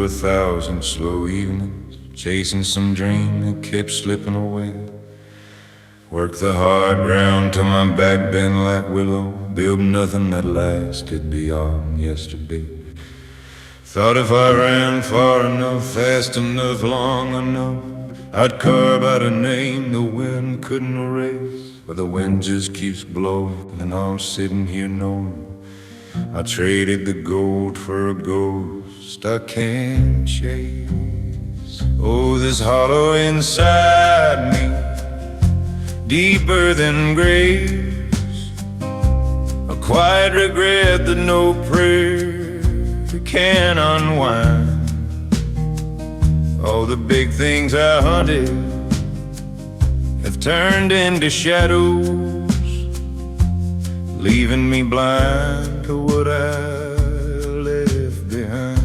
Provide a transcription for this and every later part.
through 1,000 slow evenings, chasing some dream that kept slipping away. Worked the hard ground till my back bent like willow, built nothing that lasted beyond yesterday. Thought if I ran far enough, fast enough, long enough, I'd carve out a name the wind couldn't erase. But the wind just keeps blowing, and I'm sitting here knowing I traded the gold for a ghost I can't chase. Oh, this hollow inside me, deeper than graves, a quiet regret that no prayer can unwind. All the big things I hunted have turned into shadows, leaving me blind to what I left behind.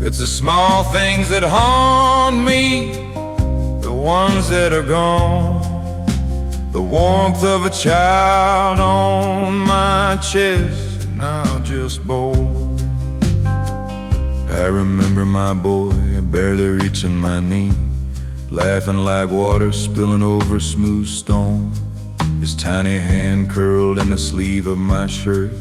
It's the small things that haunt me, the ones that are gone, the warmth of a child on my chest, now just bone. I remember my boy barely reaching my knee, laughing like water spilling over smooth stone. His tiny hand curled in the sleeve of my shirt,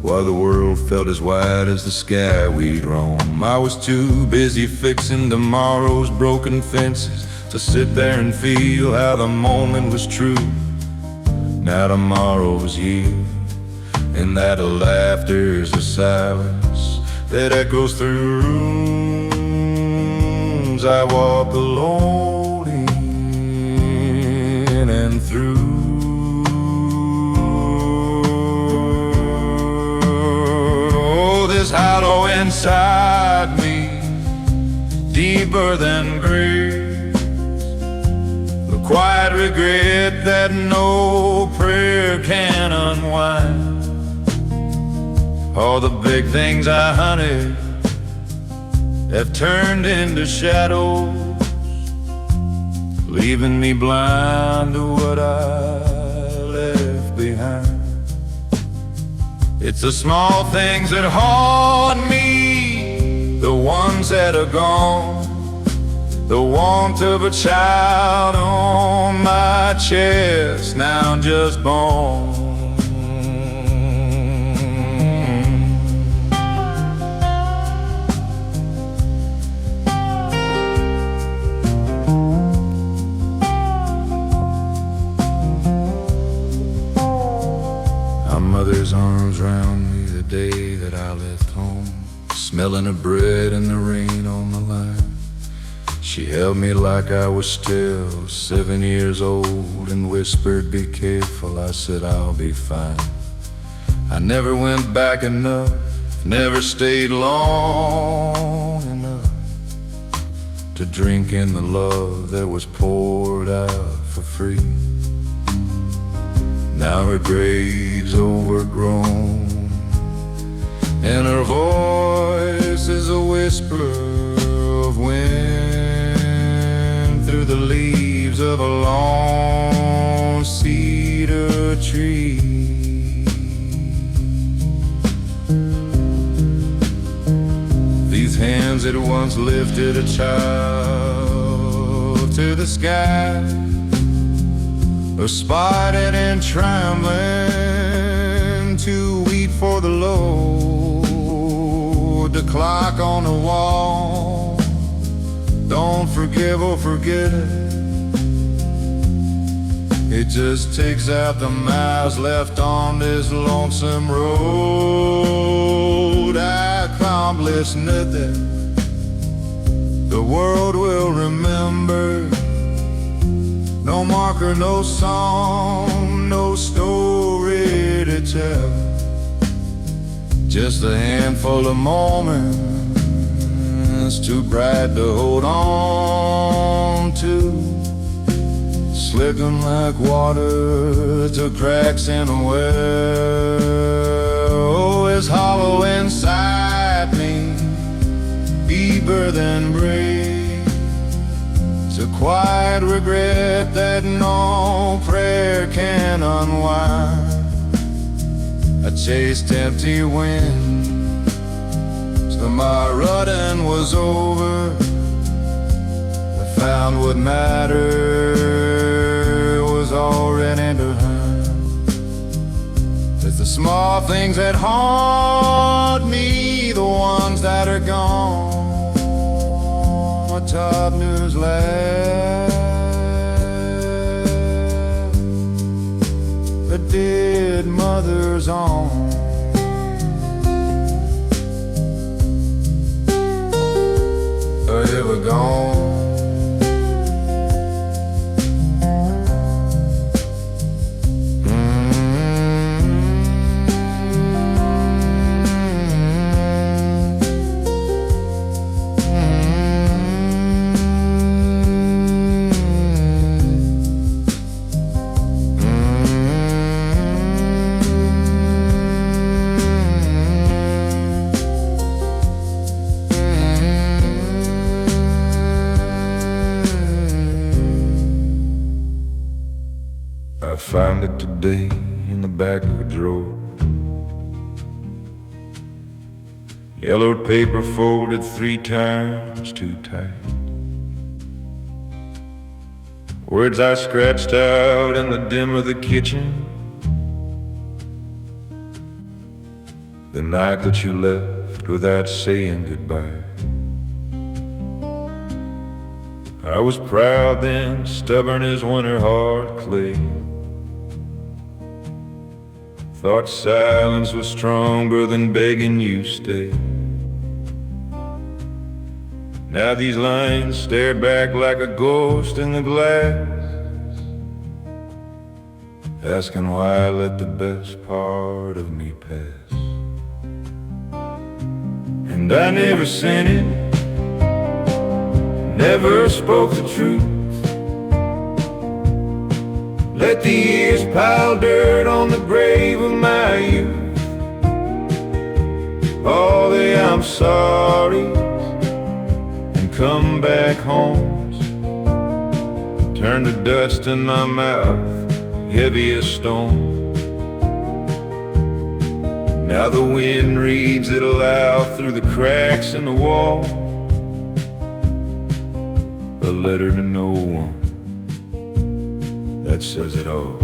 while the world felt as wide as the sky we'd roam. I was too busy fixing tomorrow's broken fences to sit there and feel how the moment was true. Now tomorrow's here, and that laughter's a silence that echoes through rooms I walk alone in and through. Oh, this hollow inside me, deeper than graves, the quiet regret that no prayer can unwind. All the big things I hunted have turned into shadows, leaving me blind to what I left behind. It's the small things that haunt me, the ones that are gone, the warmth of a child on my chest, now just bone. Mother's arms round me the day that I left home, smelling of bread and the rain on the line. She held me like I was still 7 years old and whispered, "Be careful." I said, "I'll be fine." I never went back enough, never stayed long enough to drink in the love that was poured out for free. Now her grave's overgrown, and her voice is a whisper of wind through the leaves of a lone cedar tree. These hands that once lifted a child to the sky are spotted and trembling, too weak for the load. The clock on the wall, don't forgive or forget it. It just takes out the miles left on this lonesome road. I accomplished nothing, the world will remember. No marker, no song, no story to tell, just a handful of moments too bright to hold on to, slipping like water to cracks in a well. Oh, it's hollow inside me, deeper than brave, a quiet regret that no prayer can unwind. I chased empty winds, But my running was over. I found what mattered was already behind. It's the small things that haunt me, the ones that are gone. My top news last, a dead mother's arm. Ever gone. I found it today in the back of a drawer. Yellowed paper folded 3 times too tight. Words I scratched out in the dim of the kitchen the night that you left without saying goodbye. I was proud then, stubborn as winter hard clay. Thought silence was stronger than begging you stay. Now these lines stare back like a ghost in the glass, asking why I let the best part of me pass. And I never sent it, never spoke the truth. Let the years pile dirt on the grave of my youth. All the I'm sorry's and come back homes turn to dust in my mouth, heavy as stone. Now the wind reads it aloud through the cracks in the wall, a letter to no one that says it all.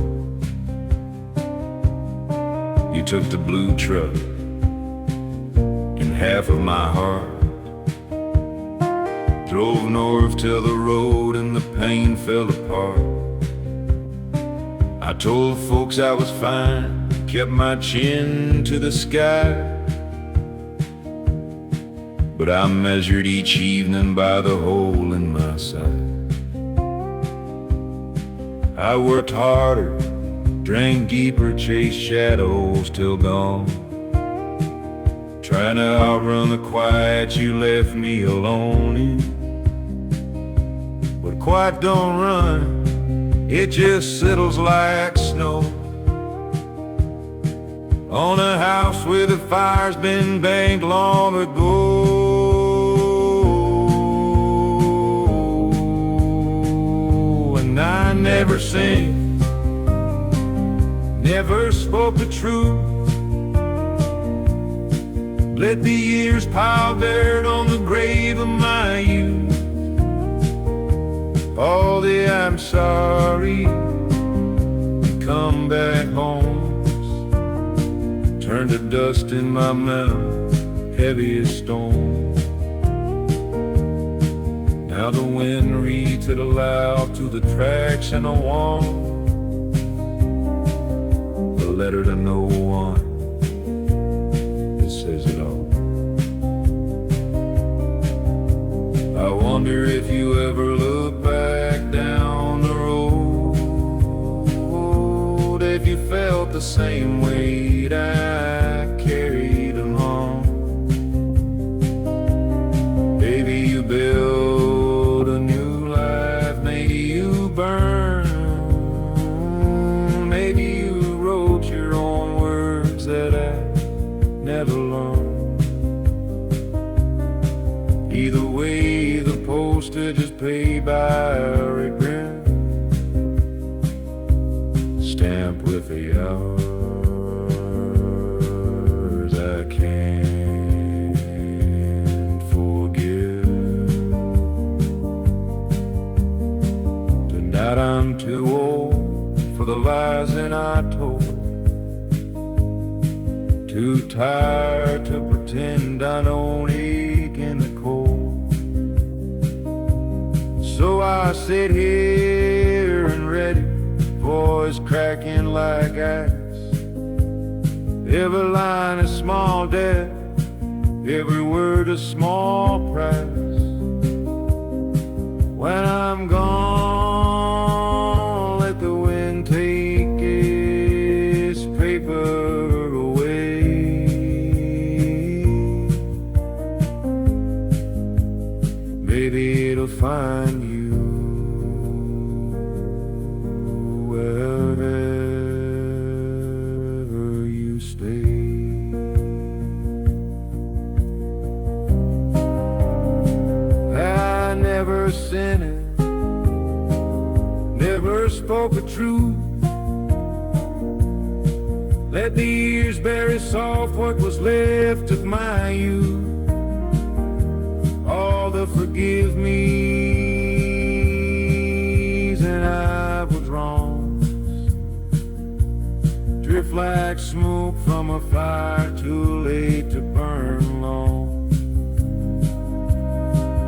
You took the blue truck and half of my heart, drove north till the road and the pain fell apart. I told folks I was fine, kept my chin to the sky, but I measured each evening by the hole in my side. I worked harder, drank deeper, chased shadows till gone, trying to outrun the quiet you left me alone in. But quiet don't run, it just settles like snow on a house where the fire's been banked long ago. And I never sing, never spoke the truth. Let the years pile dirt on the grave of my youth. All the I'm sorry and come back homes turn to dust in my mouth, heavy as stone. Now the wind reads it aloud to the tracks in the wall, a letter to no one that says it all. I wonder if you ever look back down the road, if you felt the same weight I carried along. Maybe you build a new life, maybe you burn, maybe you wrote your own words that I never learned. Either way, the postage is paid by regret, stamped with the hours I can't I'm too old for the lies that I told, too tired to pretend I don't ache in the cold. So I sit here and ready, voice cracking like ice. Every line a small debt, every word a small price. When I'm gone, let the wind take its paper away. Maybe it'll find you wherever you stay. I never sinned, never spoke the truth. Let the years bury soft what was left of my youth. All the forgive me's and I was wrong, drift like smoke from a fire too late to burn long.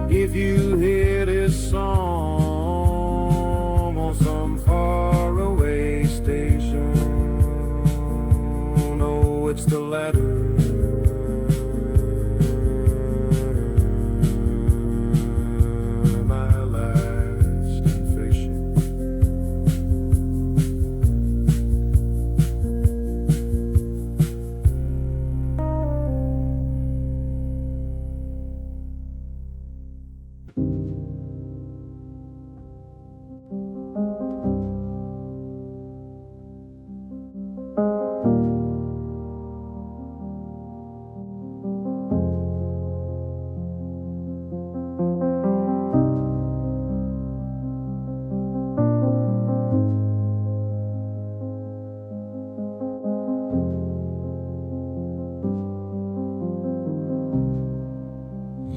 If you hear this song on some faraway station, know it's the letter my last confession.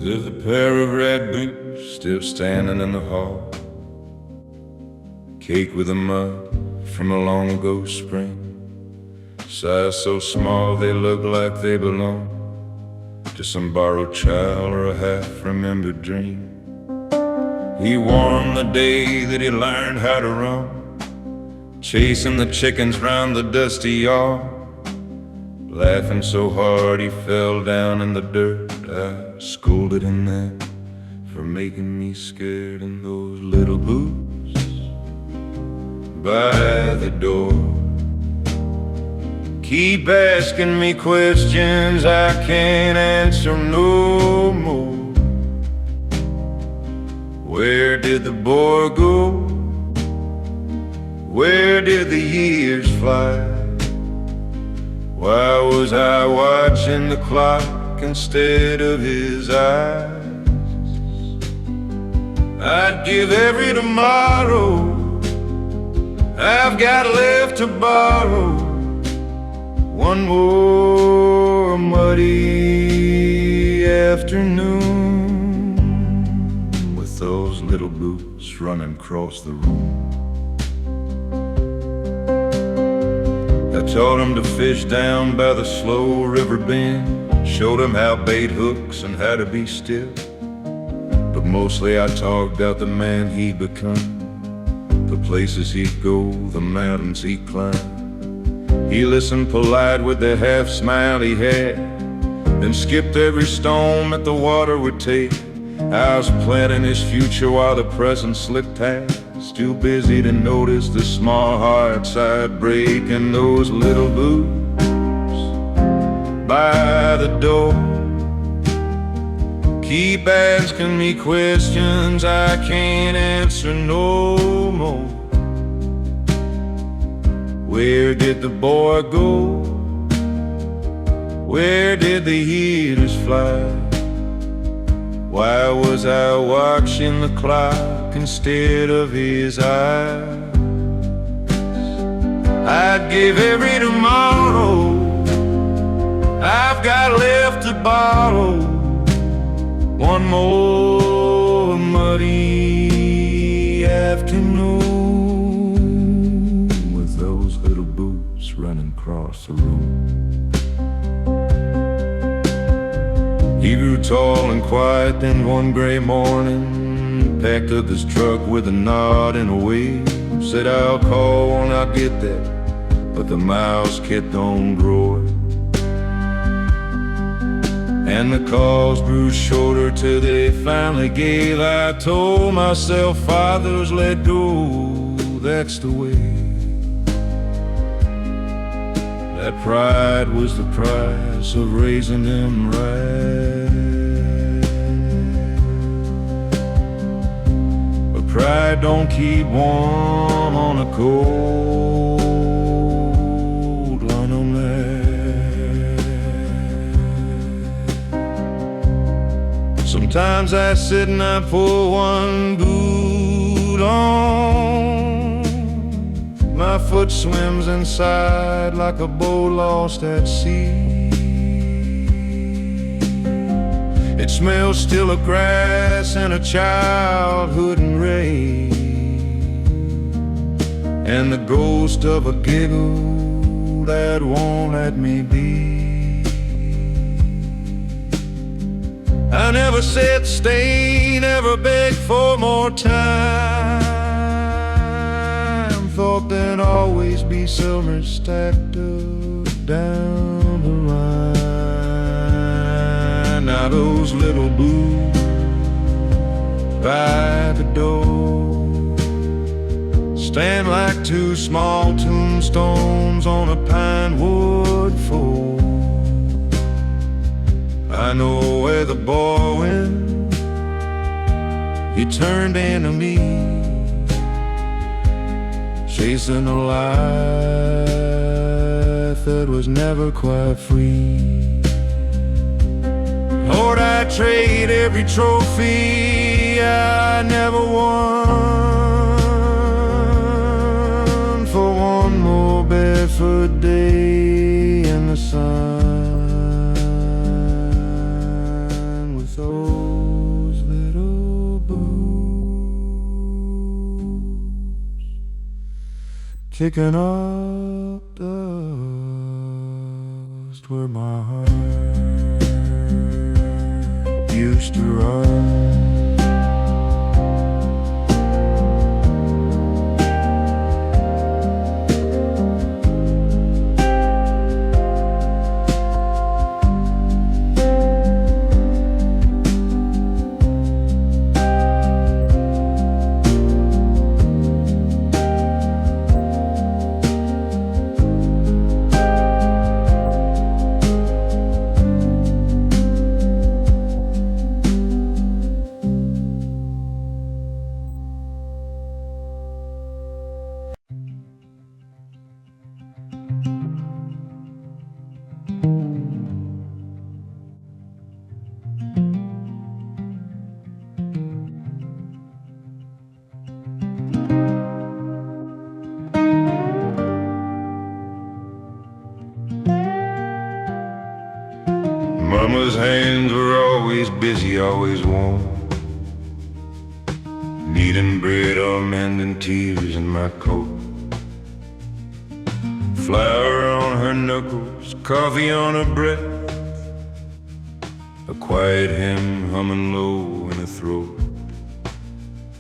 There's a pair of red boots still standing in the hall, caked with the mud from a long ago spring. Size so small they look like they belong to some borrowed child or a half-remembered dream. He wore 'em the day that he learned how to run, chasing the chickens round the dusty yard, laughing so hard he fell down in the dirt. I scolded him then for making me scared in those little boots by the door. Keep asking me questions I can't answer no more. Where did the boy go? Where did the years fly? Why was I watching the clock instead of his eyes? I'd give every tomorrow I've got left to borrow, one more muddy afternoon with those little boots running across the room. I taught him to fish down by the slow river bend, showed him how bait hooks and how to be still. But mostly I talked out the man he'd become, the places he'd go, the mountains he'd climb. He listened polite with the half smile he had, then skipped every stone that the water would take. I was planning his future while the present slipped past, too busy to notice the small hearts I'd break in those little boots by the door. Keep asking me questions I can't answer no more. Where did the boy go? Where did the heaters fly? Why was I watching the clock instead of his eyes? I'd give every tomorrow I've got left to borrow, one more muddy afternoon running across the room. He grew tall and quiet, then one gray morning packed up his truck with a nod and a wave. Said, I'll call when I get there, but the miles kept on growing. And the calls grew shorter till they finally gave. I told myself, fathers, let go, that's the way. That pride was the price of raising him right. But pride don't keep one on a cold line of night. Sometimes I sit and I pull one boot on. My foot swims inside like a boat lost at sea. It smells still of grass and of childhood and rain, and the ghost of a giggle that won't let me be. I never said stay, never begged for more time. Thought there'd always be silver stacked up down the line. Now those little booths by the door stand like two small tombstones on a pine wood floor. I know where the boy went, he turned into me, chasing a life that was never quite free. Lord, I trade every trophy I never won for one more barefoot day in the sun with those little boots kicking up dust where my heart used to run. Mama's hands were always busy, always warm, kneading bread or mending tears in my coat. Flour on her knuckles, coffee on her breath, a quiet hymn humming low in her throat.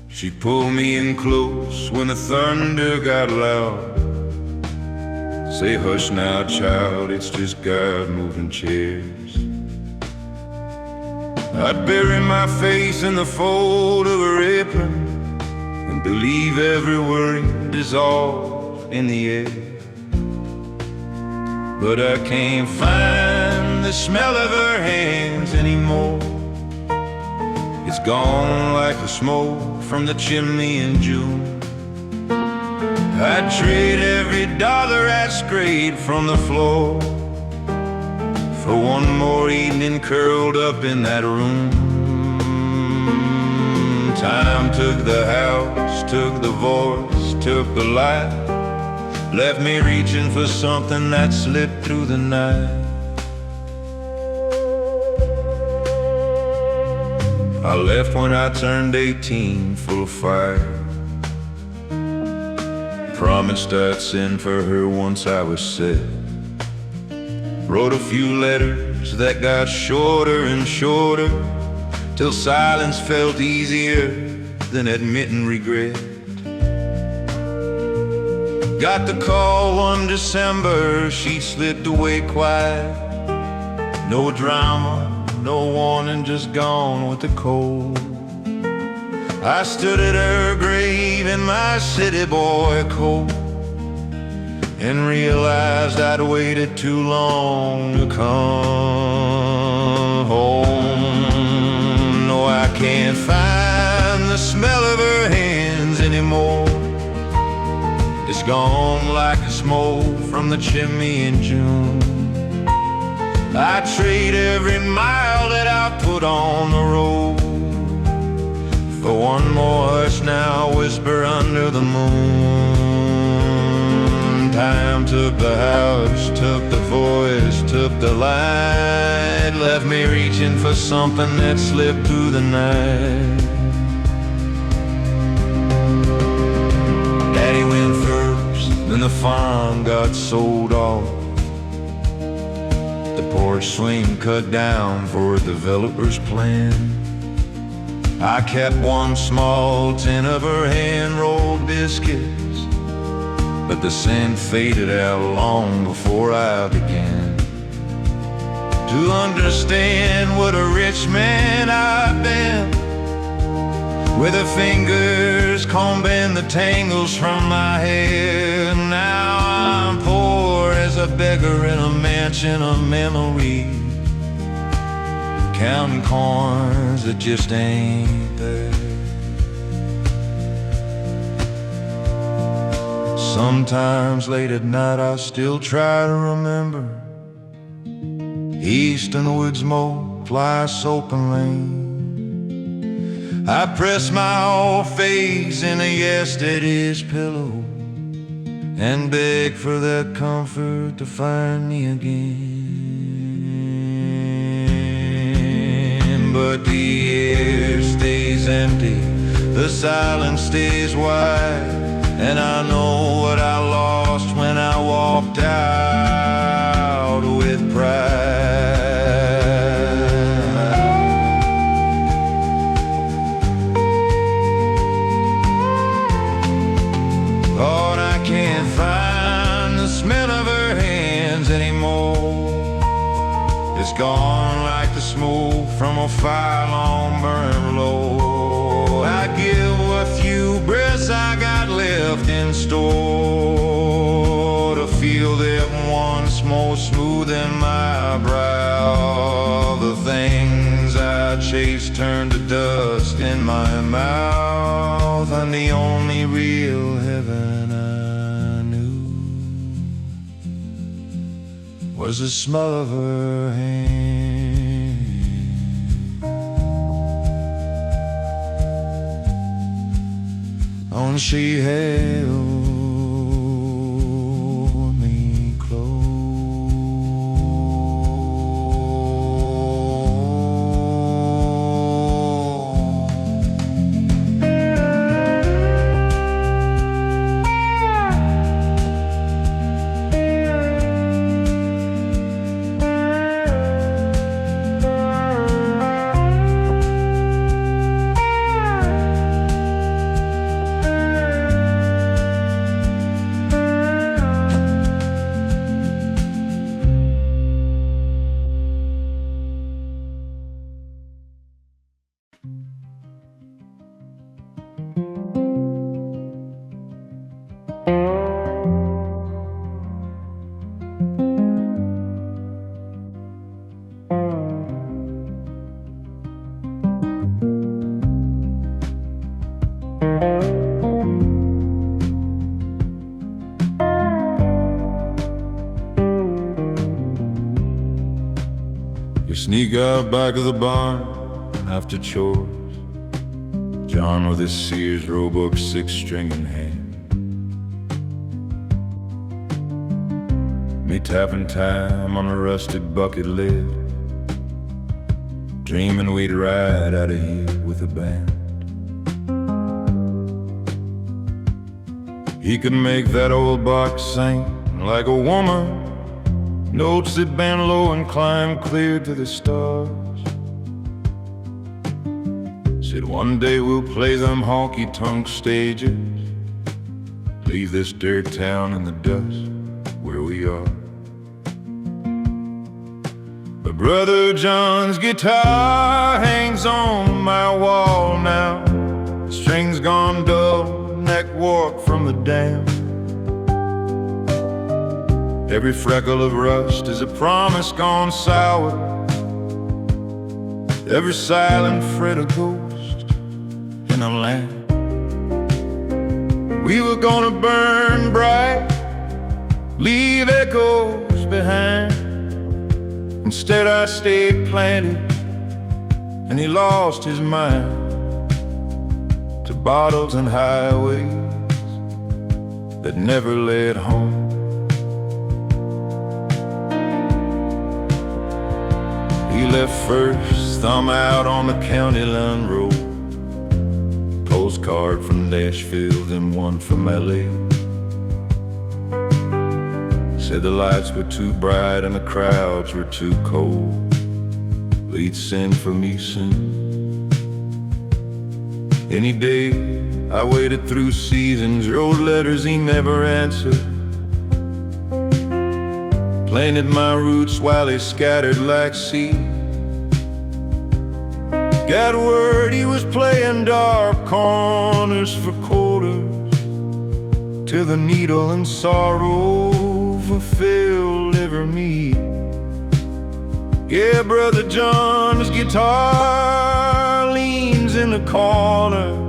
She pulled me in close when the thunder got loud. Say, hush now, child, it's just God moving chairs. I'd bury my face in the fold of her apron and believe every word dissolved in the air. But I can't find the smell of her hands anymore. It's gone like the smoke from the chimney in June. I'd trade every dollar I scraped from the floor for one more evening curled up in that room. Time took the house, took the voice, took the light, left me reaching for something that slipped through the night. I left when I turned 18, full of fire, Promised I'd send for her once I was set. Wrote a few letters that got shorter and shorter, till silence felt easier than admitting regret. Got the call one December, she slipped away quiet. No drama, no warning, just gone with the cold. I stood at her grave in my city boy coat and realized I'd waited too long to come home. No, I can't find the smell of her hands anymore. It's gone like the smoke from the chimney in June. I trade every mile that I put on the road for one more hush now whisper under the moon. Time took the house, took the voice, took the light, left me reaching for something that slipped through the night. Daddy went first, then the farm got sold off. The porch swing cut down for a developer's plan. I kept one small tin of her hand-rolled biscuits, but the scent faded out long before I began to understand what a rich man I've been, with her fingers combing the tangles from my hair. Now I'm poor as a beggar in a mansion of memory, counting coins that just ain't there. Sometimes late at night I still try to remember Eastern woods mow, fly soaping lane. I press my old face in yesterday's pillow and beg for that comfort to find me again. But the air stays empty, the silence stays wide, and I know what I lost when I walked out with pride. Lord, I can't find the smell of her hands anymore. It's gone like the smoke from a fire long burned low. I give a few breaths I got left in store to feel that once more smooth in my brow. The things I chased turned to dust in my mouth, and the only real heaven I knew was the smell of her hand. And she held me close. You sneak out back of the barn after chores, John with his Sears Roebuck 6-string in hand, me tapping time on a rusted bucket lid, dreaming we'd ride out of here with a band. He could make that old box sing like a woman, notes that bend low and climb clear to the stars. Said one day we'll play them honky-tonk stages, leave this dirt town in the dust where we are. But Brother John's guitar hangs on my wall now. The strings gone dull, neck warped from the dam. Every freckle of rust is a promise gone sour. Every silent fret a ghost in a lamp. We were gonna burn bright, leave echoes behind. Instead I stayed planted, and he lost his mind to bottles and highways that never led home. He left first, thumb out on the county line road, postcard from Nashville and one from Ellie. Said the lights were too bright and the crowds were too cold. He'd sing for me soon. Any day I waited through seasons, wrote letters he never answered, planted my roots while he scattered like seed. Got word he was playing dark corners for quarters, till the needle and sorrow fulfilled every need. Yeah, Brother John's guitar leans in the corner,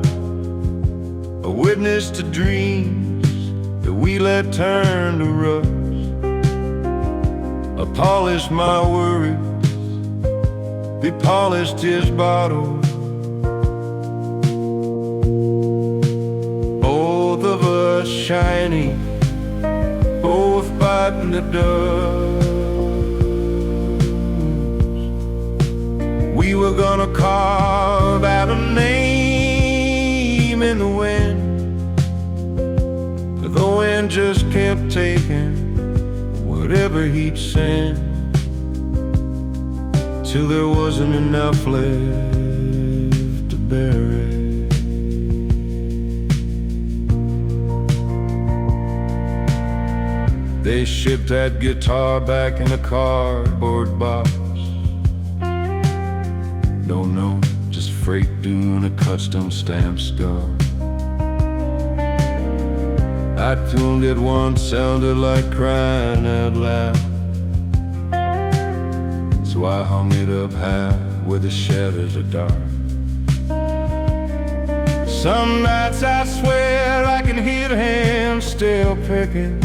a witness to dreams that we let turn to rust. I polished my worries, he polished his bottle. Both of us shining, both biting the dust. We were gonna carve out a name in the wind, but the wind just kept taking whatever he'd send, till there wasn't enough left to bury. They shipped that guitar back in a cardboard box. Don't know, just freight doing a custom stamp scar. I tuned it once, sounded like crying out loud, so I hung it up high where the shadows are dark. Some nights I swear I can hear him still picking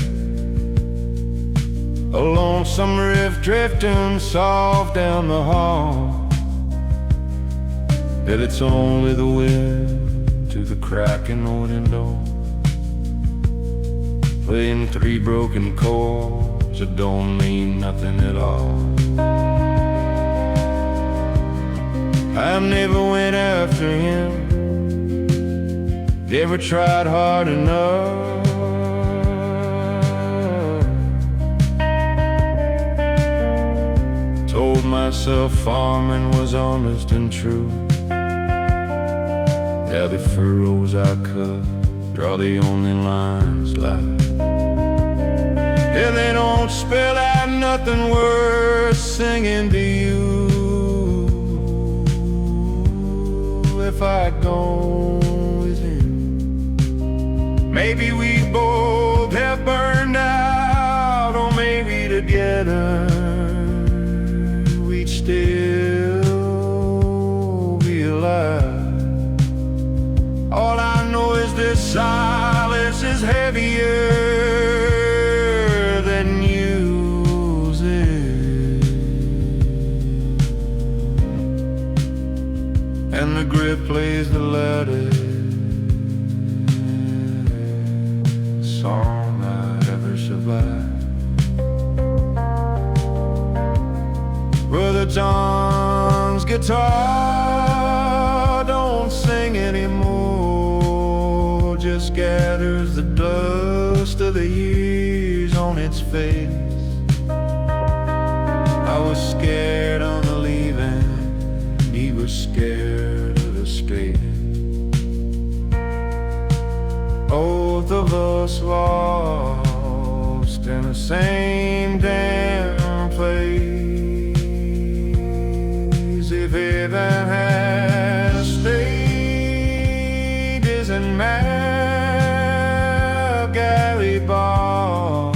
a lonesome riff drifting soft down the hall. That it's only the wind to the crack in the window, playing three broken chords that don't mean nothing at all. I never went after him, never tried hard enough. Told myself farming was honest and true. Yeah, the furrows I cut, draw the only lines like, yeah, they don't spell out nothing worth singing to you. If I'd gone with him, maybe we both have burned out, or maybe together we'd still be alive. All I know is this silence is heavier than music, and the grip plays the loudest song I'd ever survive. Brother John's guitar don't sing anymore, just gathers the dust the years on its face. I was scared on the leaving, he was scared of the skating. Both of us lost in the same damn place. If heaven had stages and Gary Bar,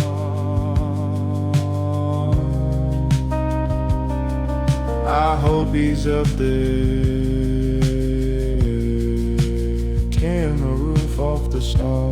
I hope he's up there, tearing the roof off the star.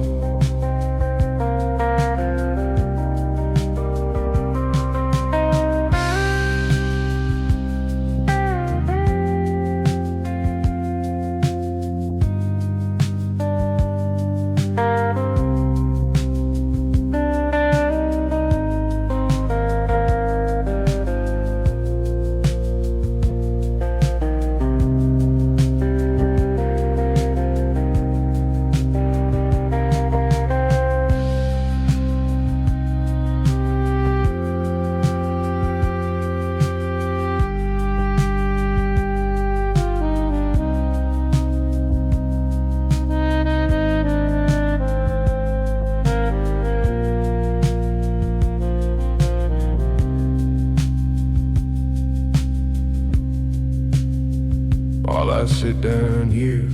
While I sit down here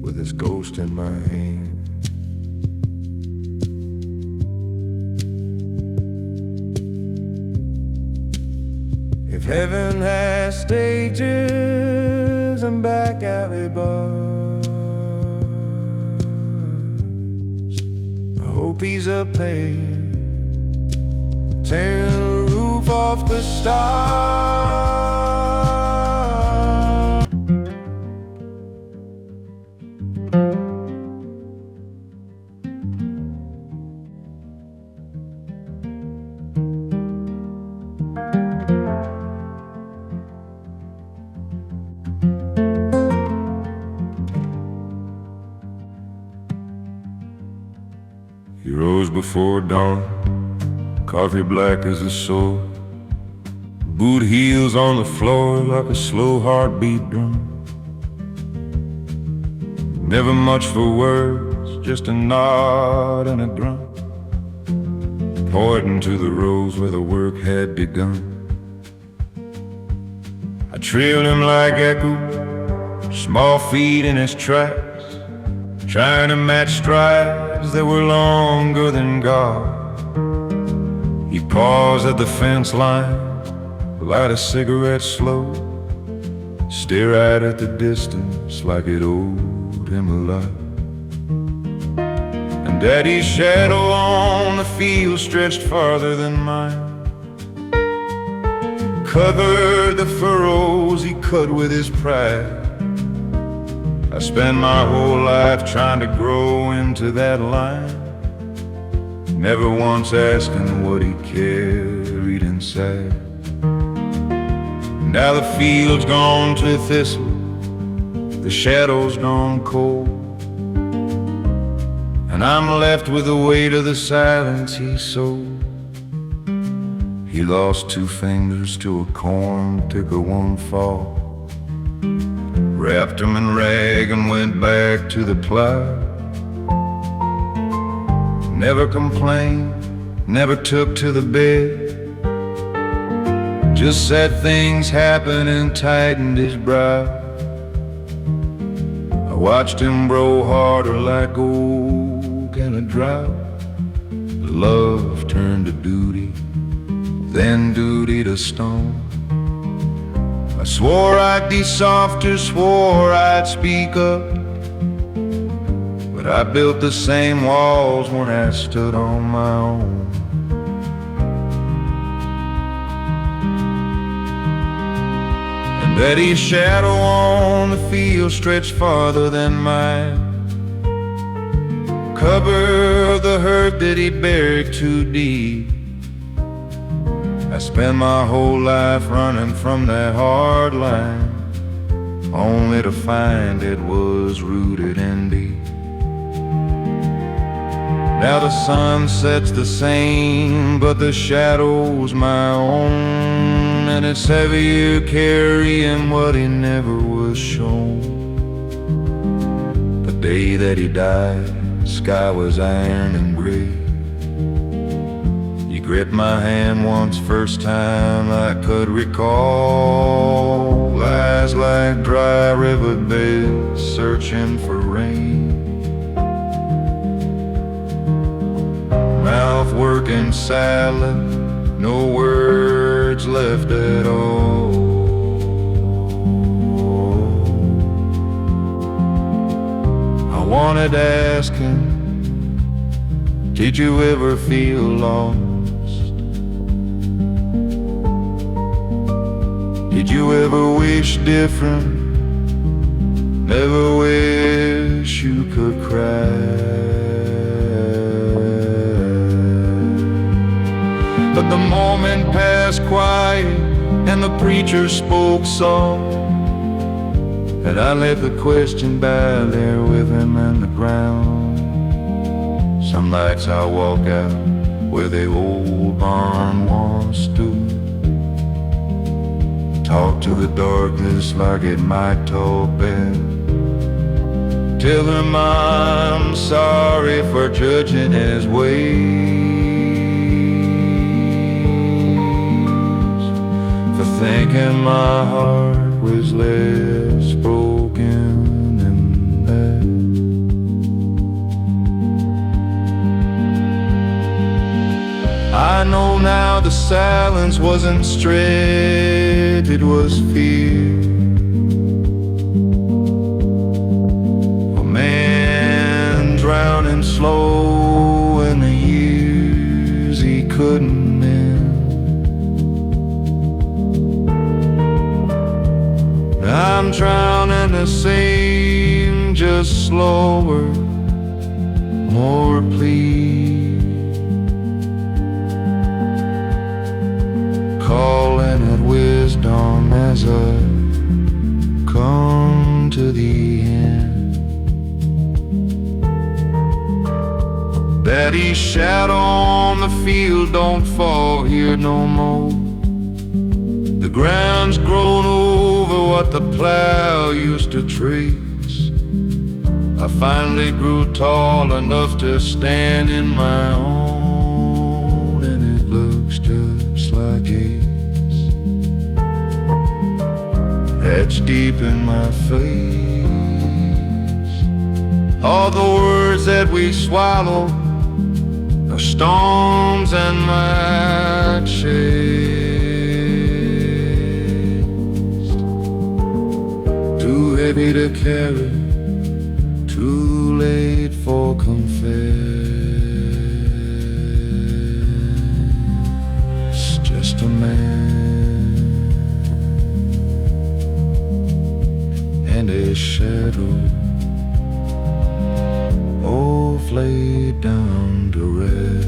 with this ghost in my hand, if heaven has stages and back alley bars, I hope he's up there, tearing the roof off the stars. He rose before dawn, coffee black as a sword, boot heels on the floor like a slow heartbeat drum. Never much for words, just a nod and a grunt, pointing to the rows where the work had begun. I trailed him like echo, small feet in his tracks, trying to match strides that were longer than God. He paused at the fence line, light a cigarette slow, stare out at the distance like it owed him a lot. And Daddy's shadow on the field stretched farther than mine, covered the furrows he cut with his pride. I spent my whole life trying to grow into that line, never once asking what he carried inside. Now the field's gone to thistle, the shadow's gone cold, and I'm left with the weight of the silence he sowed. He lost 2 fingers to a corn picker one fall, wrapped him in rag and went back to the plow. Never complained, never took to the bed, just said things happened and tightened his brow. I watched him grow harder like oak in a drought. Love turned to duty, then duty to stone. I swore I'd be softer, swore I'd speak up, but I built the same walls when I stood on my own. And Daddy's shadow on the field stretched farther than mine, covered the hurt that he buried too deep. I spent my whole life running from that hard line, only to find it was rooted in deep. Now the sun sets the same, but the shadow's my own, and it's heavier carrying what he never was shown. The day that he died, the sky was iron and gray. He gripped my hand once, first time I could recall. Eyes like dry riverbeds searching for rain. Mouth working silent, no words left at all. I wanted to ask him, did you ever feel lost? Did you ever wish different? Never wish you could cry? But the moment passed quiet, and the preacher spoke soft, and I let the question die there with him in the ground. Some nights I walk out where the old barn once stood, talk to the darkness like it might talk back. Tell him I'm sorry for judging his ways, for thinking my heart was less broken than that. I know now the silence wasn't straight, it was fear. A man drowning slow in the years he couldn't mend. I'm drowning the same, just slower, more please. Calling it wisdom as I come to the end. Daddy's shadow on the field don't fall here no more. The ground's grown over what the plow used to trace. I finally grew tall enough to stand in my own, and it looks just like it etched deep in my face. All the words that we swallow are storms and my chase. Too heavy to carry, too late for confess. Just a man and a shadow, both laid down to rest.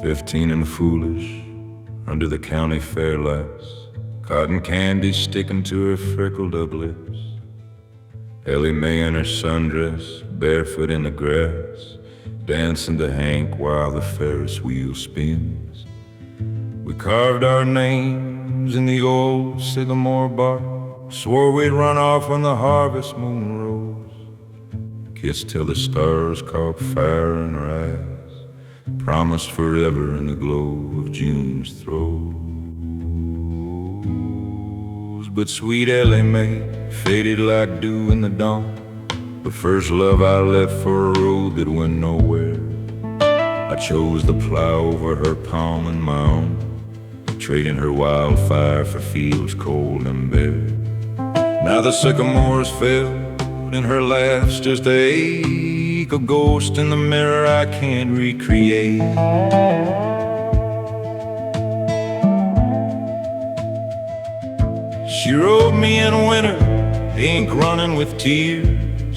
15 and foolish, under the county fair lights, cotton candy sticking to her freckled up lips. Ellie Mae in her sundress, barefoot in the grass, dancing to Hank while the Ferris wheel spins. We carved our names in the old sycamore bark, swore we'd run off when the harvest moon rose, kissed till the stars caught fire in our eyes, promised forever in the glow of June's throes. But sweet Ellie Mae faded like dew in the dawn, the first love I left for a road that went nowhere. I chose the plow over her palm and my own, trading her wildfire for fields cold and bare. Now the sycamores fell and her laugh's just a ache, a ghost in the mirror I can't recreate. She wrote me in winter, ink running with tears,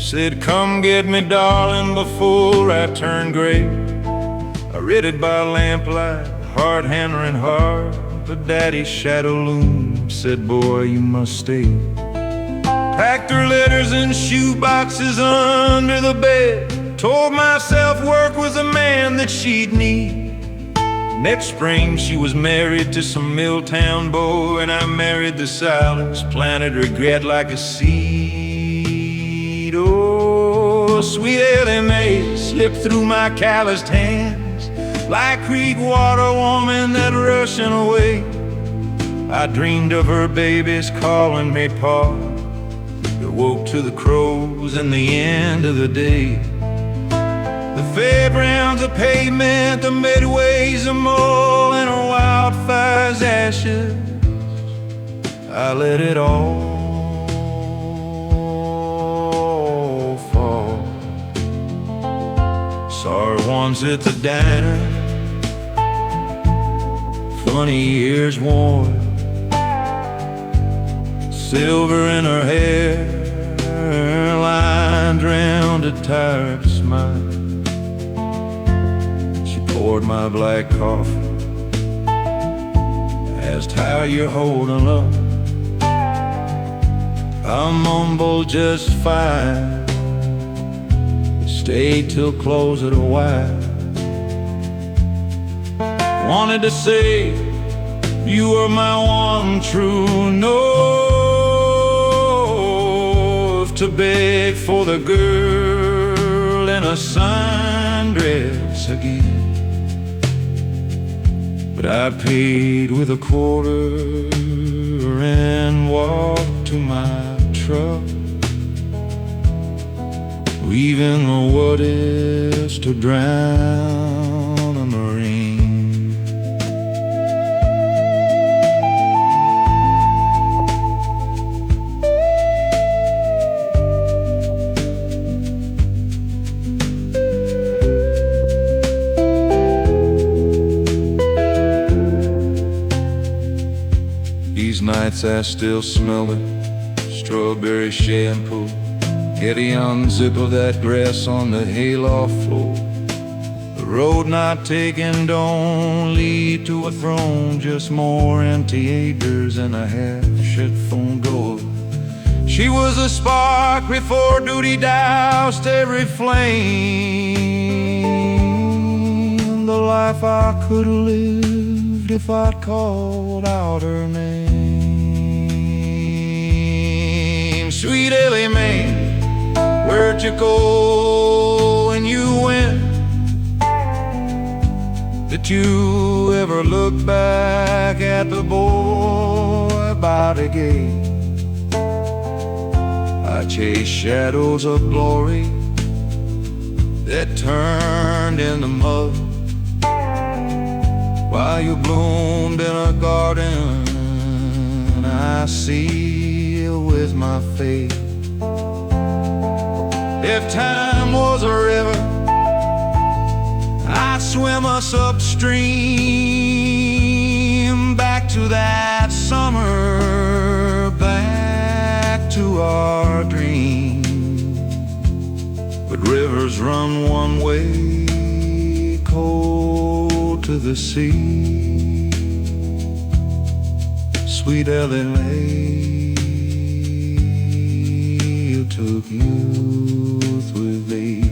said come get me darling before I turn gray. I read it by lamplight, heart hammering hard, but daddy's shadow loomed, said boy you must stay. Packed her letters in shoe boxes under the bed, told myself work was a man that she'd need. Next spring she was married to some Milltown boy, and I married the silence, planted regret like a seed. Oh, sweet Ellie Mae slipped through my calloused hands like creek water woman that rushing away. I dreamed of her babies calling me pa, woke to the crows and the end of the day. The fairgrounds, the pavement, the midways, the mall, and her wildfire's ashes. I let it all fall. Saw her once at the diner, funny years worn, silver in her hair, lined round a tired smile. She poured my black coffee, asked how you're holding up. I mumbled just fine, stayed till close it a while. Wanted to say you were my one true north, to beg for the girl in a sundress again. But I paid with a quarter and walked to my truck, leaving the what is to drown a Marine. These nights I still smell it, strawberry shampoo. Get a unzip of that grass on the hayloft floor. The road not taken don't lead to a throne, just more empty acres and a half-shut phone door. She was a spark before duty doused every flame. The life I could have lived if I'd called out her name. Sweet Ellie Mae, where'd you go when you went? Did you ever look back at the boy by the gate? I chased shadows of glory that turned into mud, while you bloomed in a garden I seal with my fate. If time was a river, I'd swim us upstream, back to that summer, back to our dream. But rivers run one way, cold to the sea. Sweet Ellie Mae, you took youth with thee.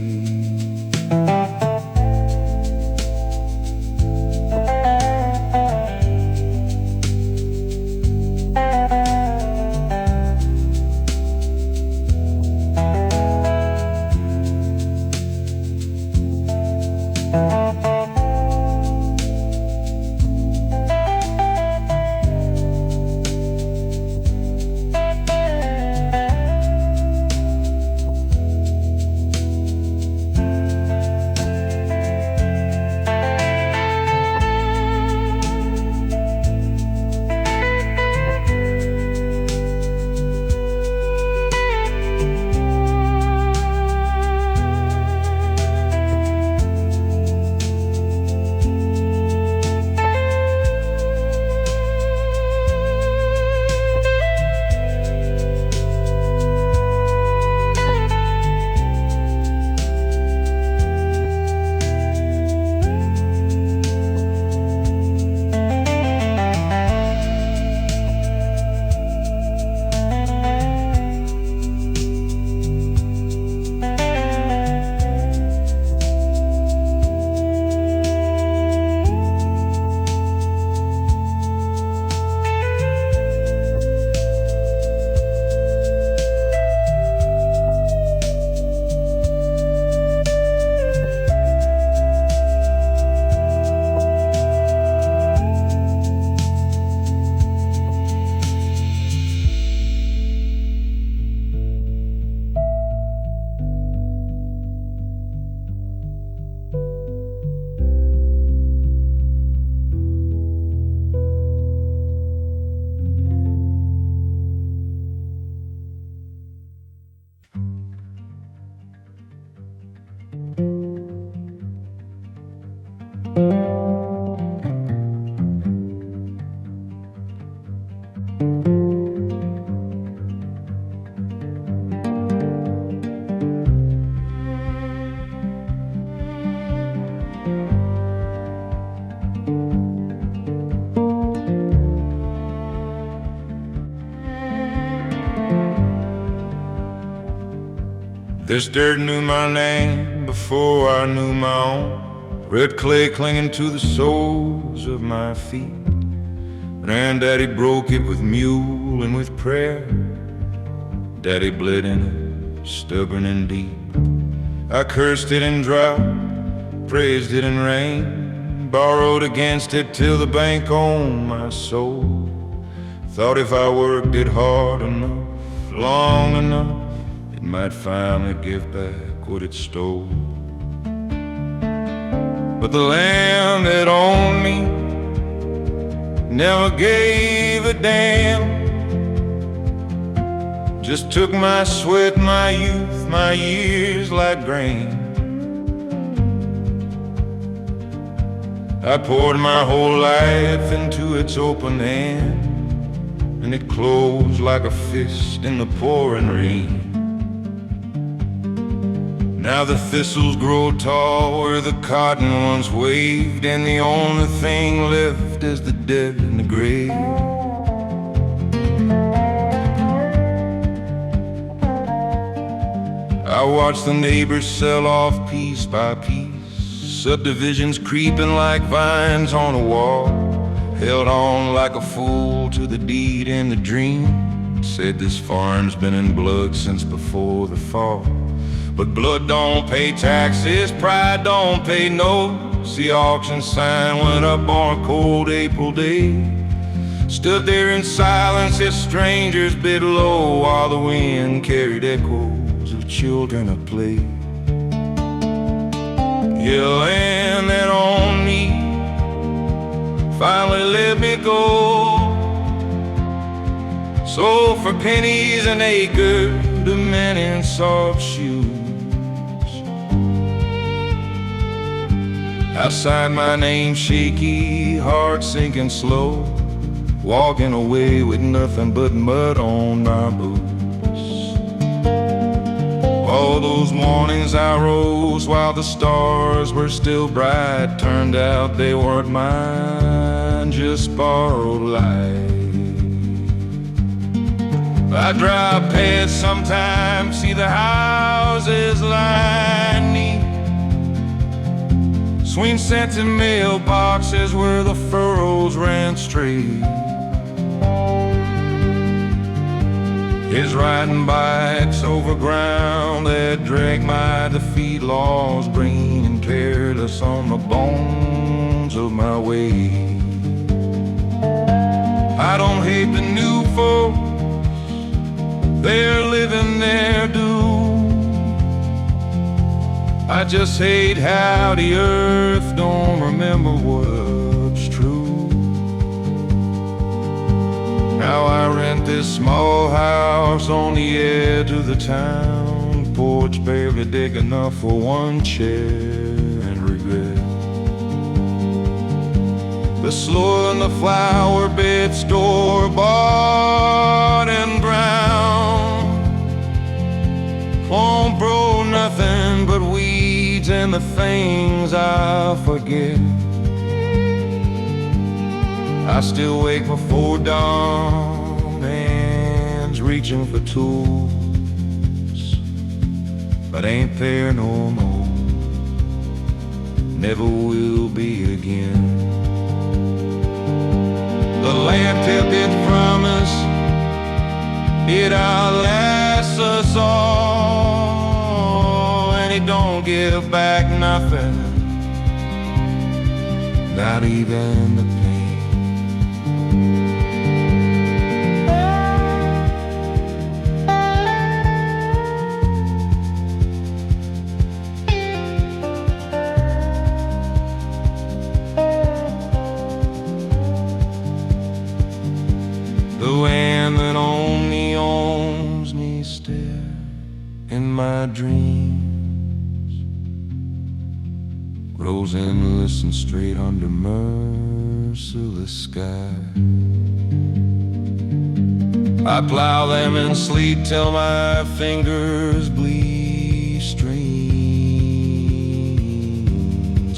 This dirt knew my name before I knew my own. Red clay clinging to the soles of my feet. Granddaddy broke it with mule and with prayer. Daddy bled in it, stubborn and deep. I cursed it in drought, praised it in rain, borrowed against it till the bank owned my soul. Thought if I worked it hard enough, long enough, it might finally give back what it stole. But the land that owned me never gave a damn. Just took my sweat, my youth, my years like grain. I poured my whole life into its open hand, and it closed like a fist in the pouring rain. Now the thistles grow tall where the cotton once waved, and the only thing left is the dead in the grave. I watch the neighbors sell off piece by piece, subdivisions creeping like vines on a wall. Held on like a fool to the deed and the dream. Said this farm's been in blood since before the fall. But blood don't pay taxes, pride don't pay notes. The auction sign went up on a cold April day. Stood there in silence as strangers bid low, while the wind carried echoes of children at play. Yeah, land that owned me finally let me go. Sold for pennies an acre to men in soft shoes. Outside my name shaky, heart sinking slow, walking away with nothing but mud on my boots. All those mornings I rose while the stars were still bright, turned out they weren't mine, just borrowed light. I drive past sometimes, see the houses line neat, swing scented mailboxes where the furrows ran straight. His riding bikes over ground that dragged my defeat, laws green and careless on the bones of my way. I don't hate the new folks, they're living their doom. I just hate how the earth don't remember what's true. Now I rent this small house on the edge of the town, porch barely big enough for one chair and regret. The soil and the flower bed store-bought and brown won't grow nothing but weeds and the things I forget. I still wake before dawn, hands reaching for tools, but ain't there no more, never will be again. The land kept its promise, it outlasts us all, and it don't give back nothing, not even the pain. The land that only owns me stare in my dreams, grows endless and straight under merciless sky. I plow them in sleep till my fingers bleed streams,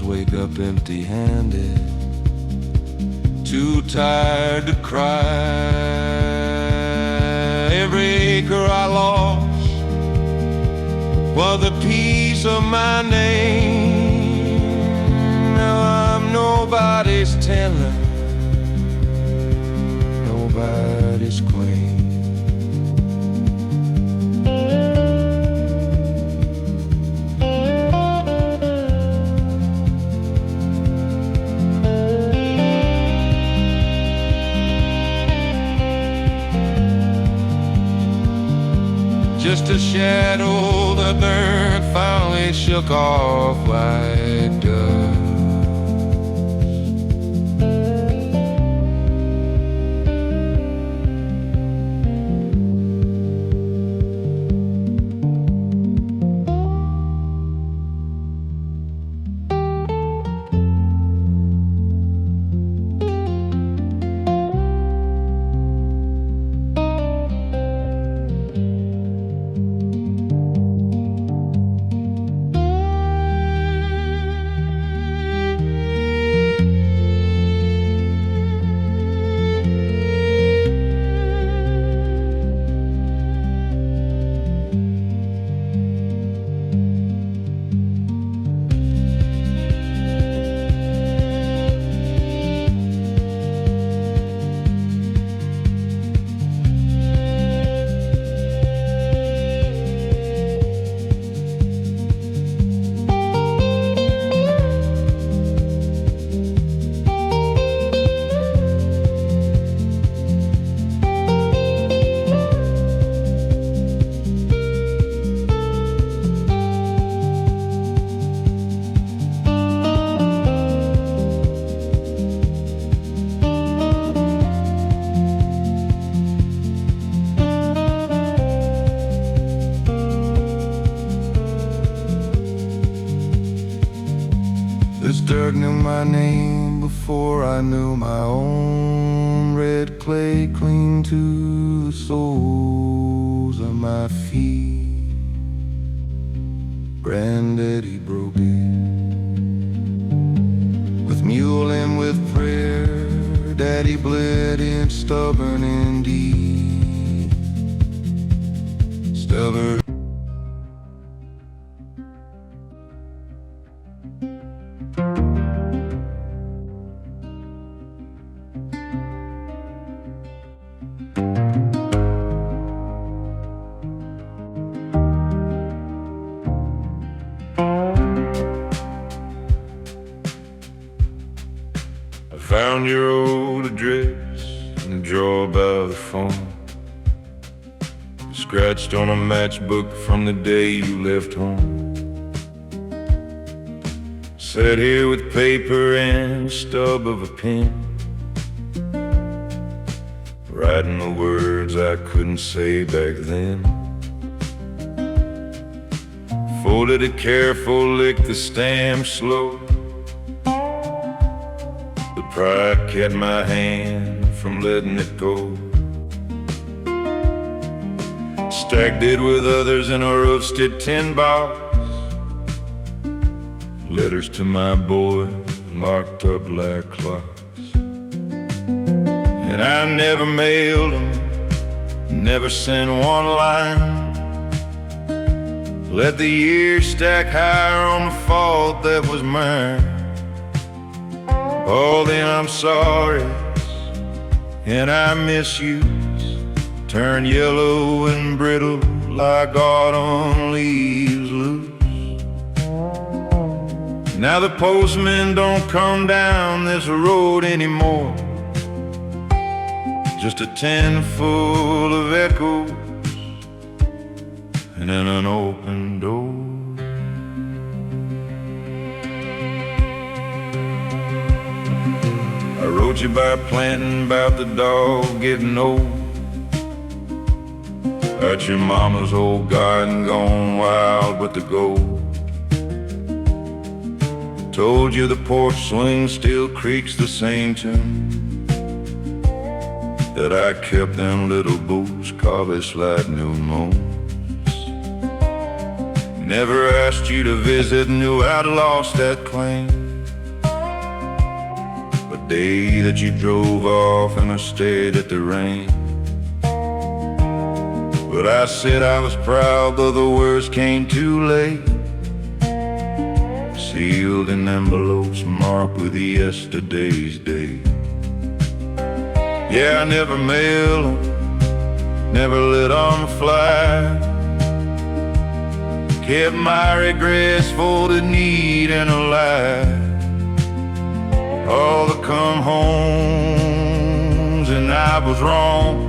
wake up empty-handed, too tired to cry. Every acre I lost, was the piece of my name. Now I'm nobody's tenor, nobody's queen. Just a shadow the dirt finally shook off like dust. This dirt knew my name before I knew my own. Red clay cling to the soles of my feet. Granddaddy broke it with mule and with prayer. Daddy bled in stubborn indeed. Stubborn. I found your old address in the drawer by the phone, scratched on a matchbook from the day you left home. Sat here with paper and the stub of a pen, writing the words I couldn't say back then. Folded it careful, licked the stamp slow. Pride kept my hand from letting it go. Stacked it with others in a roasted tin box. Letters to my boy marked up like clocks. And I never mailed them, never sent one line. Let the years stack higher on the fault that was mine. All the I'm sorry's and I miss yous turn yellow and brittle like autumn leaves loose. Now the postmen don't come down this road anymore, just a tin full of echoes and an open door. I wrote you by planting about the dog getting old, about your mama's old garden gone wild with the gold. Told you the porch swing still creaks the same tune, that I kept them little boots carved like new moons. Never asked you to visit, knew I'd lost that claim. Day that you drove off and I stayed at the rain. But I said I was proud, but the worst came too late. Sealed in envelopes marked with yesterday's date. Yeah, I never mailed them, never let them fly. Kept my regrets folded neat in a lie. All the come homes and I was wrong.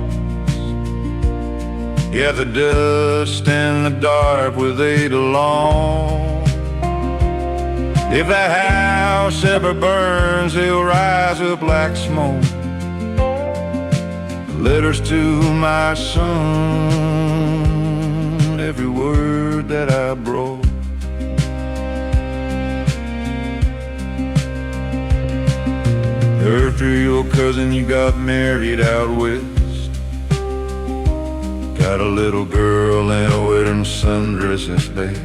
Yeah, the dust and the dark where they belong. If the house ever burns, they'll rise up like smoke. Letters to my son, every word that I broke. After your cousin you got married out west, got a little girl and a wedding sundress as best.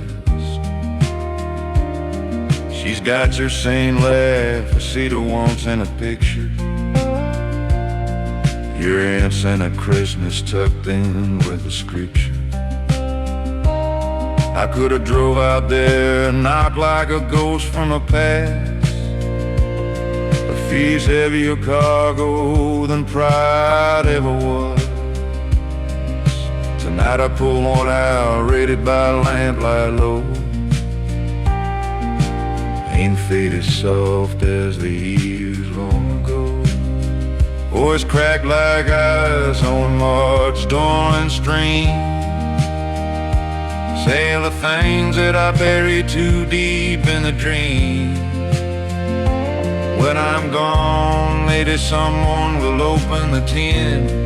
She's got your same laugh I see the once in a picture. Your aunt sent a Christmas tucked in with the scripture. I could've drove out there and knocked like a ghost from a past. A fee's heavier cargo than pride ever was. Tonight I pull one out, rated by lamplight low. Ain't fate as soft as the years long ago. Voice cracked like ice on March dawn stream. Say the things that I buried too deep in the dream. When I'm gone, maybe someone will open the tin.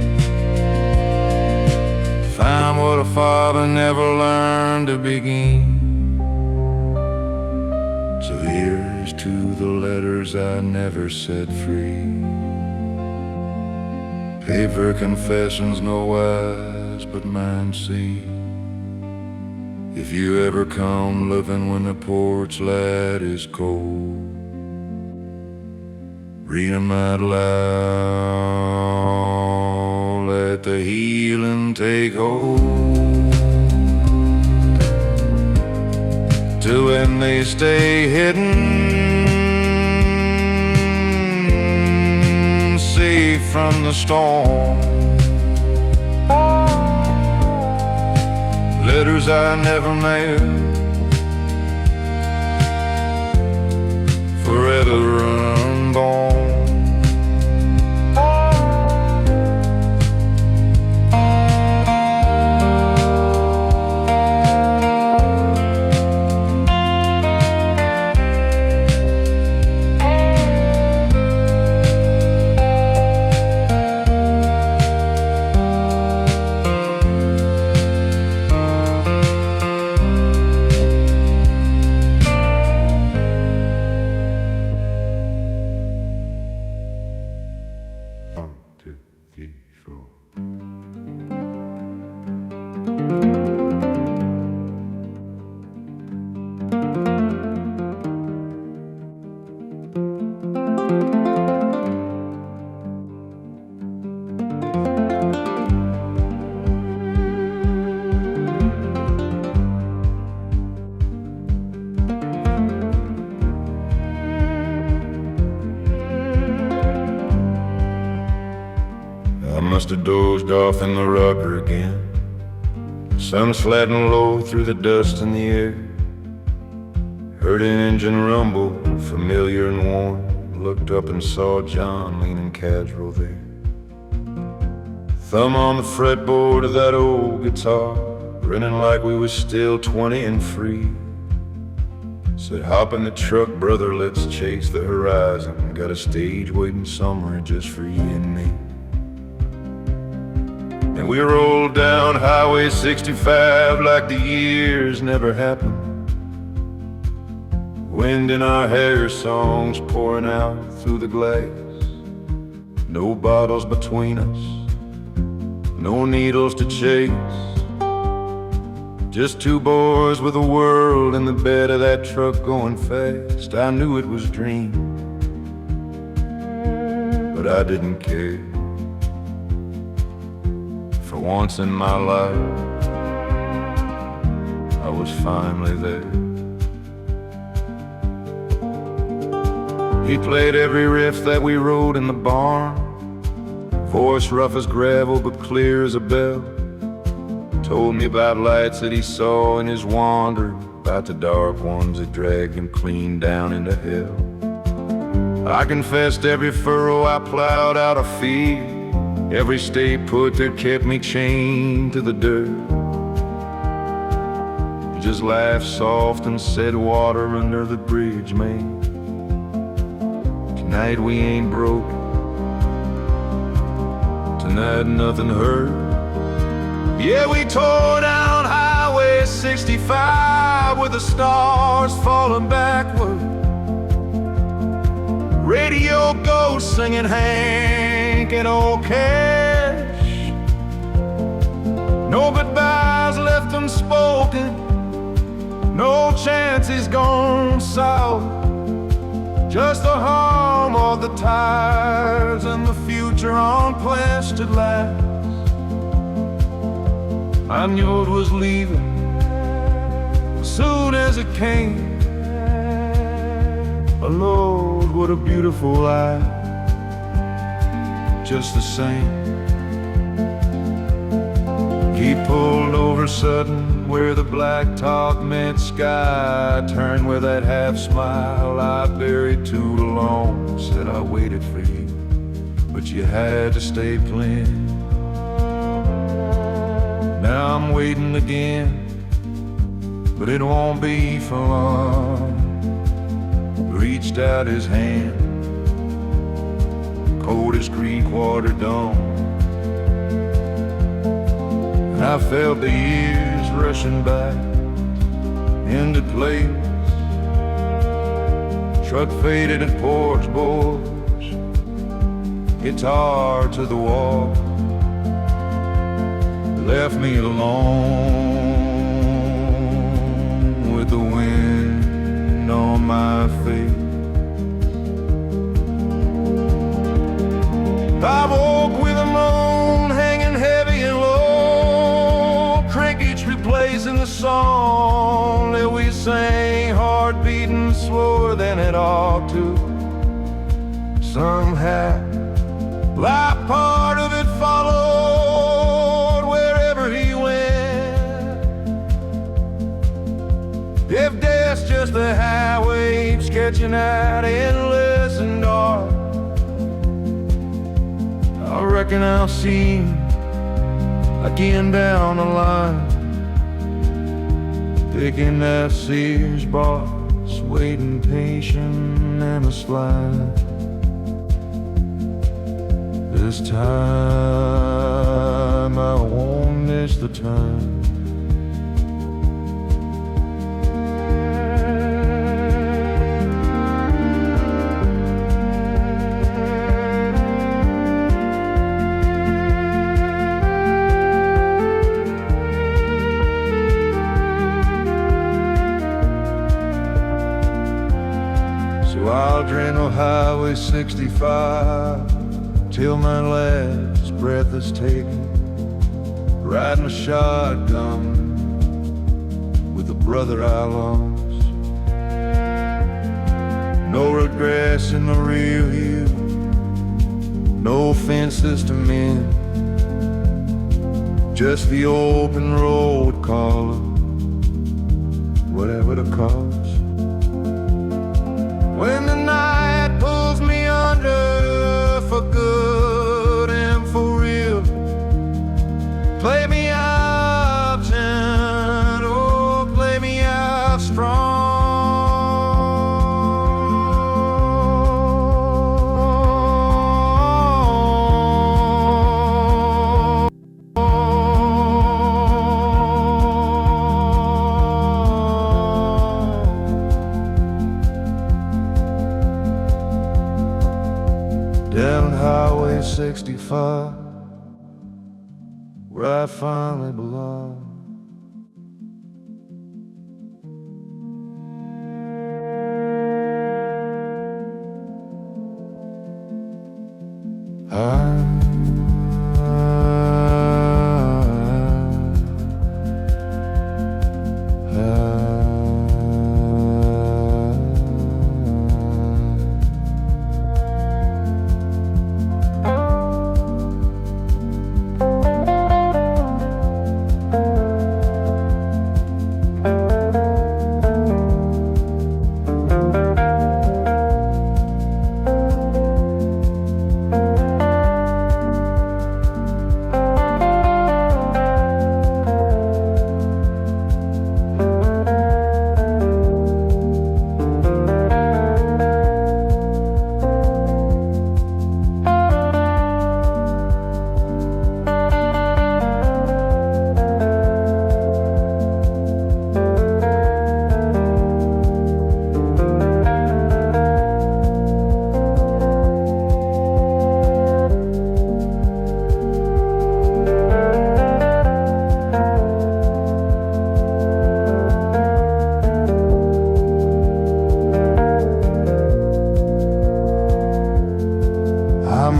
Find what a father never learned to begin. So here's to the letters I never set free. Paper confessions no eyes but mine see. If you ever come living when the porch light is cold, read 'em out loud, let the healing take hold. Till when they stay hidden, safe from the storm. Letters I never mailed, forever unborn. I must have dozed off in the rocker again. Sun slatting low through the dust in the air. Heard an engine rumble, familiar and warm. Looked up and saw John leaning casual there. Thumb on the fretboard of that old guitar, grinning like we was still 20 and free. Said, hop in the truck, brother, let's chase the horizon. Got a stage waiting somewhere just for you and me. And we rolled down Highway 65 like the years never happened. Wind in our hair, songs pouring out through the glass. No bottles between us, no needles to chase. Just two boys with the world in the bed of that truck going fast. I knew it was a dream, but I didn't care. For For once in my life, I was finally there. He played every riff that we wrote in the barn, voice rough as gravel but clear as a bell. Told me about lights that he saw in his wander, about the dark ones that dragged him clean down into hell. I confessed every furrow I plowed out of fear, every stay put that kept me chained to the dirt. He just laughed soft and said, water under the bridge, man. Tonight we ain't broke. Tonight nothing hurt. Yeah, we tore down Highway 65 with the stars falling backward. Radio ghosts singing Hank and old Cash. No goodbyes left unspoken, no chances gone south. Just the hum of the tires and the future on plastic last. I knew it was leaving as soon as it came. Oh Lord, what a beautiful life, just the same. He pulled over sudden where the blacktop met sky, turned with that half smile I buried too long. Said I waited for you, but you had to stay playing. Now I'm waiting again, but it won't be for long. Reached out his hand, cold as Creek water dawn. And I felt the years rushing back into place. Truck faded and porch boards, guitar to the wall. Left me alone with the wind on my face. I woke with a moan hanging heavy and low, crickets replacing the song that we sang, heart beating slower than it ought to. Somehow, like part of it followed wherever he went. If death's just the highway sketching out endless and dark, I reckon I'll see him again down the line, picking that Sears box, waiting patient and a slide. This time I won't miss the time. I'll drain Highway 65 till my last breath is taken, riding a shotgun with a brother I lost. No regrets in the rear view, no fences to mend, just the open road calling, whatever the cost. When the night pulls me under for good and for real, play me out gentle, play me out strong. Down Highway 65, where I finally belong. I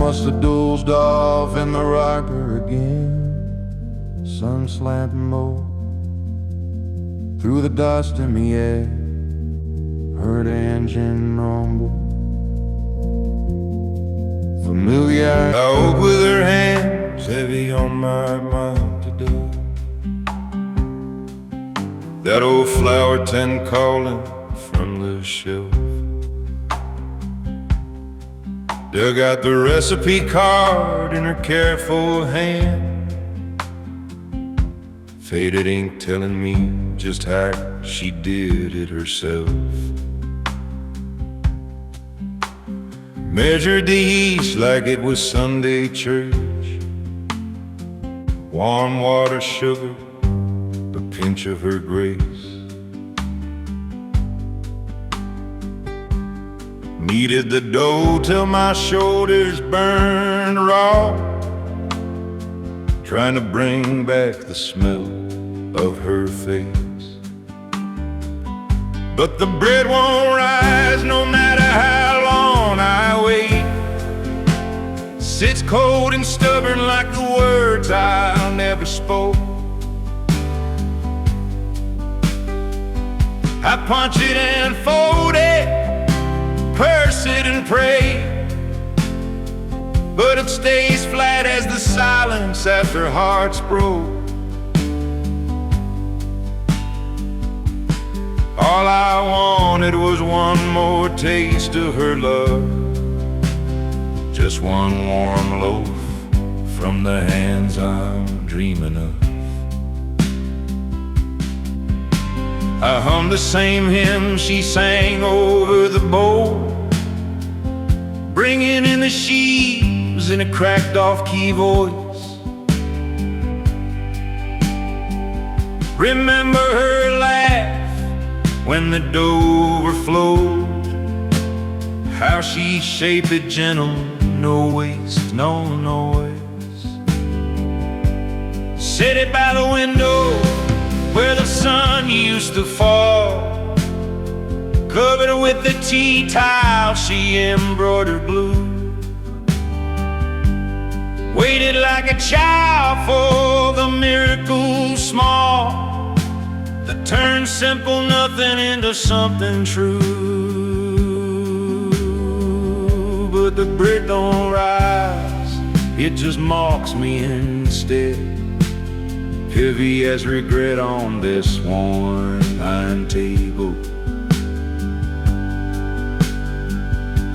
must have dozed off in the rocker again. Sun slanting low through the dust in the air. Heard the engine rumble. Familiar out with her hands heavy on my mind today. That old flower tin calling from the shelf. Dug out the recipe card in her careful hand. Faded ink telling me just how she did it herself. Measured the yeast like it was Sunday church. Warm water, sugar, a pinch of her grace. Kneaded the dough till my shoulders burned raw, trying to bring back the smell of her face. But the bread won't rise no matter how long I wait. Sits cold and stubborn like the words I never spoke. I punch it and fold it, purse it and pray, but it stays flat as the silence after hearts broke. All I wanted was one more taste of her love, just one warm loaf from the hands I'm dreaming of. I hummed the same hymn she sang over the bowl, bringing in the sheaves in a cracked off-key voice. Remember her laugh when the dough overflowed, how she shaped it gentle, no waste, no waste. Set it by the window where the sun used to fall, covered with the tea towel she embroidered blue. Waited like a child for the miracle small that turns simple nothing into something true. But the bread don't rise, it just mocks me instead, heavy as regret on this worn iron table.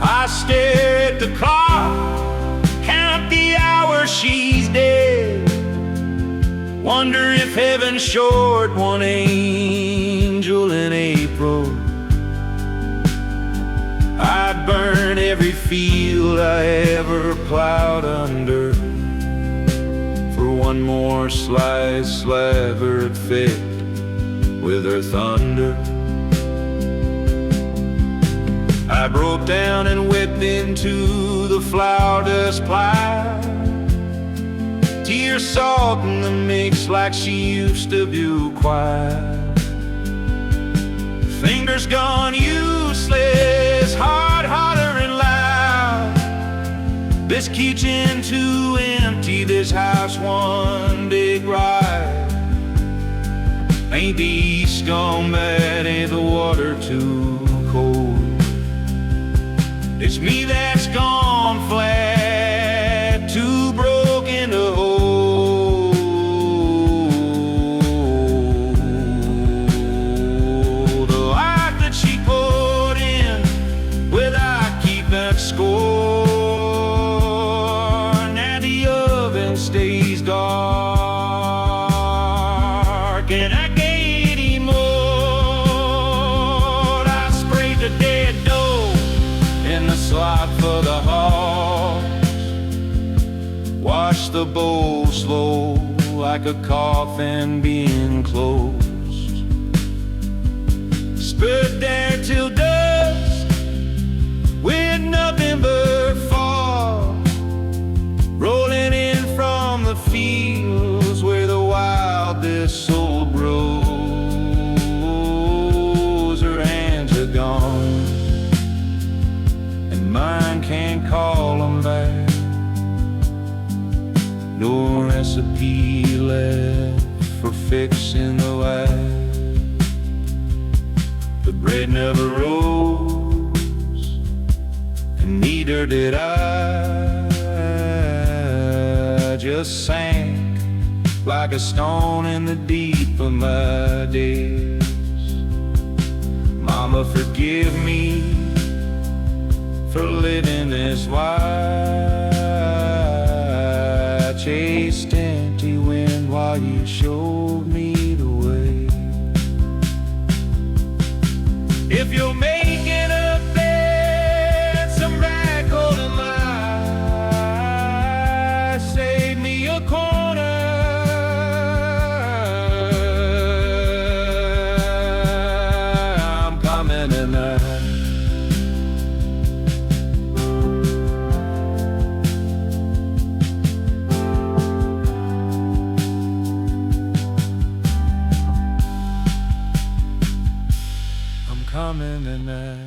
I stare at the clock, count the hours she's dead, wonder if heaven short one angel in April. I'd burn every field I ever plowed under for one more slice slavered fit with her thunder. I broke down and whipped into the flour dust pile, tear salt in the mix like she used to do quiet. Fingers gone useless, heart hotter and loud. This kitchen too empty, this house one big ride. Ain't the east gone bad, ain't the water too cold. It's me that's gone flat, too broken to hold. The life that she put in without keeping score. Now the oven stays dark and I can't eat more. I sprayed the dead dough in the slot for the hogs, wash the bowl slow like a coffin being closed. Stood there till dusk with nothing but fog rolling in from the fields where the wildest soul grows. Her hands are gone, mine can't call them back. fixing the light. The bread never rose, and neither did I just sank like a stone in the deep of my days. Mama, forgive me for living this way. I chased empty wind while you showed me the way. If you're making a bed, some rag golden lie, save me a corner. I'm coming tonight. Coming tonight.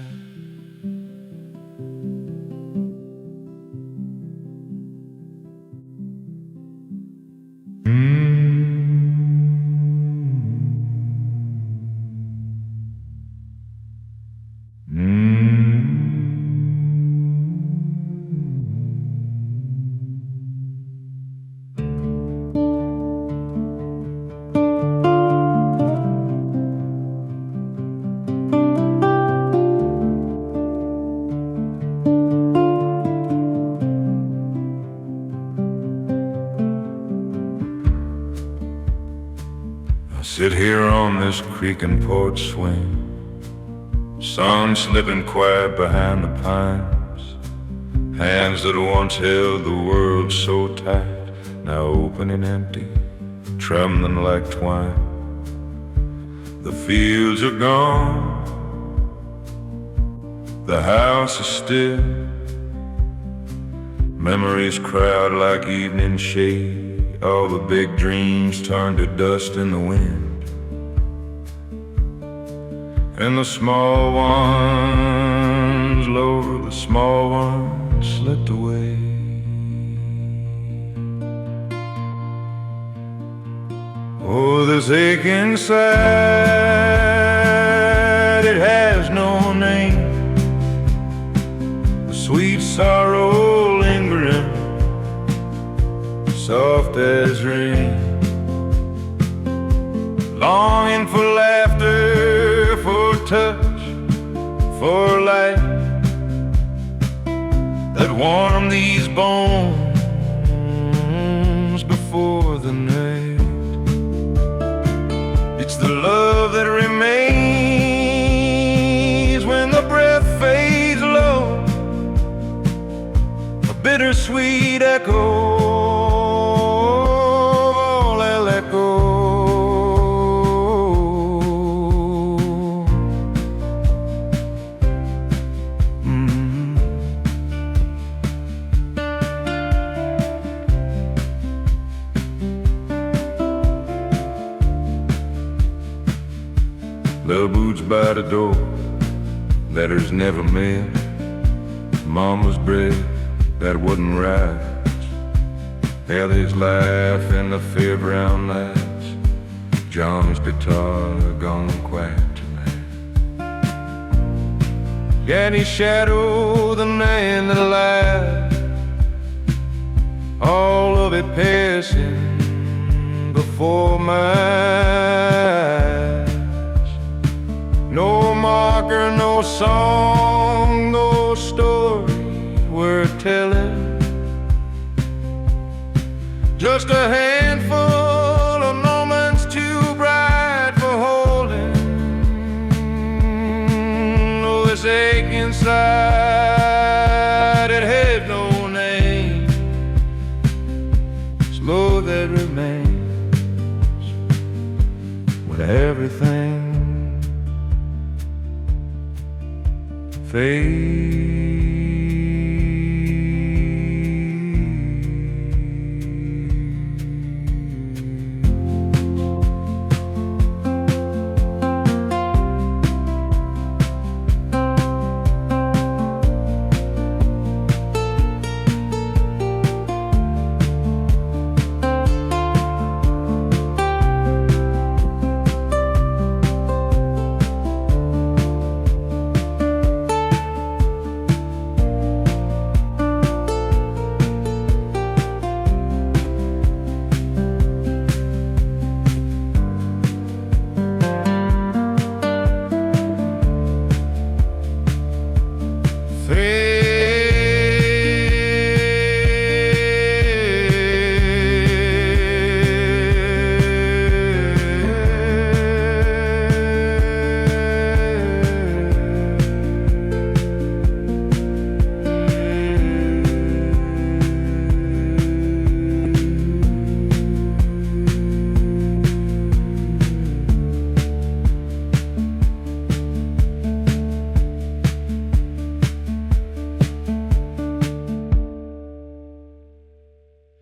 Sit here on this creaking porch swing, sun slipping quiet behind the pines. Hands that once held the world so tight, now open and empty, trembling like twine. The fields are gone, the house is still. Memories crowd like evening shade, all the big dreams turn to dust in the wind. And the small ones, Lord, the small ones slipped away. Oh, this ache inside, it has no name. The sweet sorrow lingering, soft as rain. Longing for laughter, for touch, for light that warm these bones before the night. It's the love that remains when the breath fades low, a bittersweet echo. Love boots by the door, letters never mailed. Mama's bread that wasn't right. Ellie's life in the fairground lights. John's guitar gone quiet tonight. Daddy's shadow, the man that lied, all of it passing before my eyes. No marker, no song, no story worth telling. Just a handful of moments too bright for holding. Oh, this ache inside, it had no name. It's love that remains when everything fades.